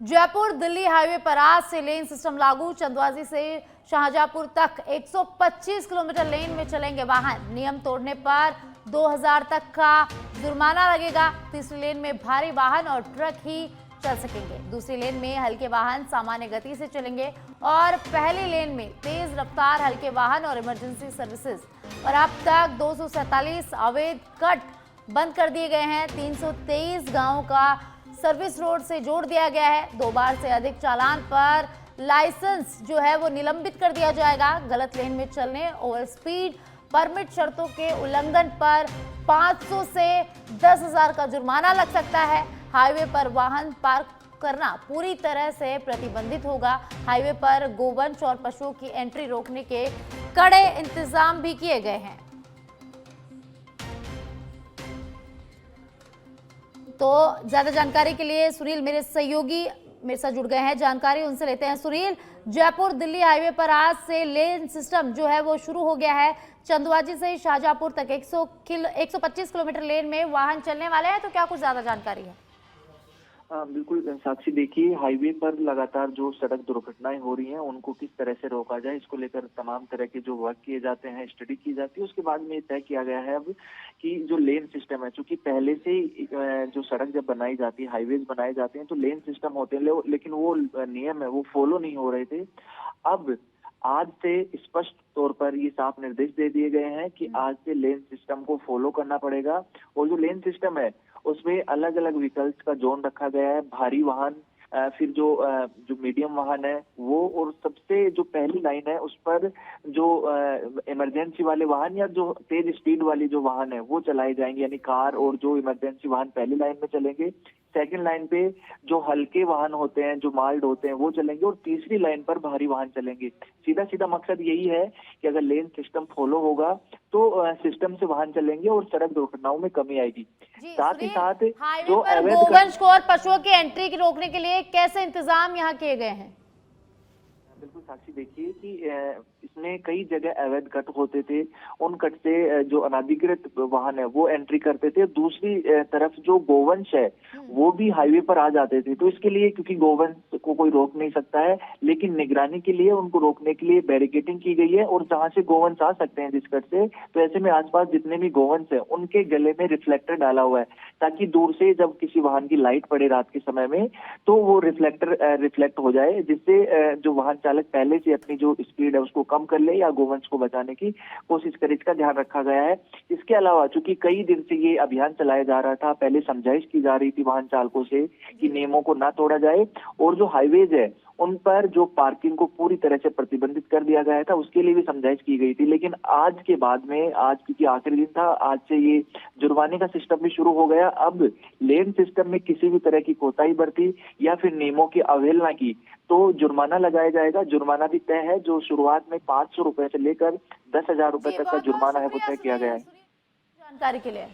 Jaipur Delhi highway पर आज से लेन सिस्टम लागू। चंदवाजी से शाहजहांपुर तक 125 किलोमीटर लेन में चलेंगे वाहन। नियम तोड़ने पर 2000 तक का जुर्माना लगेगा। तीसरी लेन में भारी वाहन और ट्रक ही चल सकेंगे। दूसरी लेन में हल्के वाहन सामान्य गति से चलेंगे और पहली लेन में तेज रफ्तार हल्के वाहन और इमरजेंसी सर्विसेज। और अब तक 247 अवैध कट बंद कर दिए गए हैं। 323 गांवों का सर्विस रोड से जोड़ दिया गया है। 2 बार से अधिक चालान पर लाइसेंस जो है वो निलंबित कर दिया जाएगा। गलत लेन में चलने, ओवर स्पीड, परमिट शर्तों के उल्लंघन पर 500 से 10,000 का जुर्माना लग सकता है। हाईवे पर वाहन पार्क करना पूरी तरह से प्रतिबंधित होगा। हाईवे पर गोवंश और पशुओं की एंट्री रोकने के कड़े इंतजाम भी किए गए हैं। तो ज्यादा जानकारी के लिए सुनील मेरे सहयोगी मेरे साथ जुड़ गए हैं, जानकारी उनसे लेते हैं। सुनील, जयपुर दिल्ली हाईवे पर आज से लेन सिस्टम जो है वो शुरू हो गया है। चंदवाजी से शाहजहांपुर तक 125 किलोमीटर लेन में वाहन चलने वाले हैं, तो क्या कुछ ज्यादा जानकारी है? बिल्कुल साक्षी, देखिए हाईवे पर लगातार जो सड़क दुर्घटनाएं हो रही हैं उनको किस तरह से रोका जाए, इसको लेकर तमाम तरह के जो वर्क किए जाते हैं, स्टडी की जाती है। उसके बाद में तय किया गया है अब कि जो लेन सिस्टम है, चूंकि पहले से जो सड़क जब बनाई जाती है, हाईवेज बनाए जाते हैं तो लेन सिस्टम होते हैं, लेकिन वो नियम है वो फॉलो नहीं हो रहे थे। अब आज से स्पष्ट तौर पर ये साफ निर्देश दे दिए गए हैं कि आज से लेन सिस्टम को फॉलो करना पड़ेगा। और जो लेन सिस्टम है उसमें अलग अलग व्हीकल्स का जोन रखा गया है। भारी वाहन, फिर जो मीडियम वाहन है वो, और सबसे जो पहली लाइन है उस पर जो इमरजेंसी वाले वाहन या जो तेज स्पीड वाली जो वाहन है वो चलाए जाएंगे, यानी कार और जो इमरजेंसी वाहन पहली लाइन में चलेंगे। सेकंड लाइन पे जो हल्के वाहन होते हैं, जो माइल्ड होते हैं वो चलेंगे, और तीसरी लाइन पर भारी वाहन चलेंगे। सीधा सीधा मकसद यही है कि अगर लेन सिस्टम फॉलो होगा तो सिस्टम से वाहन चलेंगे और सड़क दुर्घटनाओं में कमी आएगी। साथ ही साथ जो गोवंश को और पशुओं की एंट्री की रोकने के लिए कैसे इंतजाम यहाँ किए गए हैं? बिल्कुल साक्षी, देखिए कि इसमें कई जगह अवैध कट होते थे। उन कट से जो अनाधिकृत वाहन है वो एंट्री करते थे। दूसरी तरफ जो गोवंश है वो भी हाईवे पर आ जाते थे। तो इसके लिए, क्योंकि गोवंश को कोई रोक नहीं सकता है, लेकिन निगरानी के लिए उनको रोकने के लिए बैरिकेडिंग की गई है। और जहां से गोवंश आ सकते हैं जिस कट से, तो ऐसे में आसपास जितने भी गोवंश है उनके गले में रिफ्लेक्टर डाला हुआ है, ताकि दूर से जब किसी वाहन की लाइट पड़े रात के समय में तो वो रिफ्लेक्टर रिफ्लेक्ट हो जाए, जिससे जो वाहन चालक पहले से अपनी जो स्पीड है उसको कम कर ले या गोवंश को बचाने की कोशिश करे। इसका ध्यान रखा गया है। इसके अलावा चूंकि कई दिन से ये अभियान चलाया जा रहा था, पहले समझाइश की जा रही थी वाहन चालकों से कि नियमों को ना तोड़ा जाए, और जो हाईवेज है उन पर जो पार्किंग को पूरी तरह से प्रतिबंधित कर दिया गया था, उसके लिए भी समझाइश की गई थी। लेकिन आज के बाद में, आज क्योंकि आखिरी दिन था, आज से ये जुर्माने का सिस्टम भी शुरू हो गया। अब लेन सिस्टम में किसी भी तरह की कोताही बरती या फिर नियमों की अवहेलना की तो जुर्माना लगाया जाएगा। जुर्माना भी तय है, जो शुरुआत में 500 रुपए से लेकर 10,000 रुपए तक का जुर्माना है वो तय किया गया है। जानकारी के लिए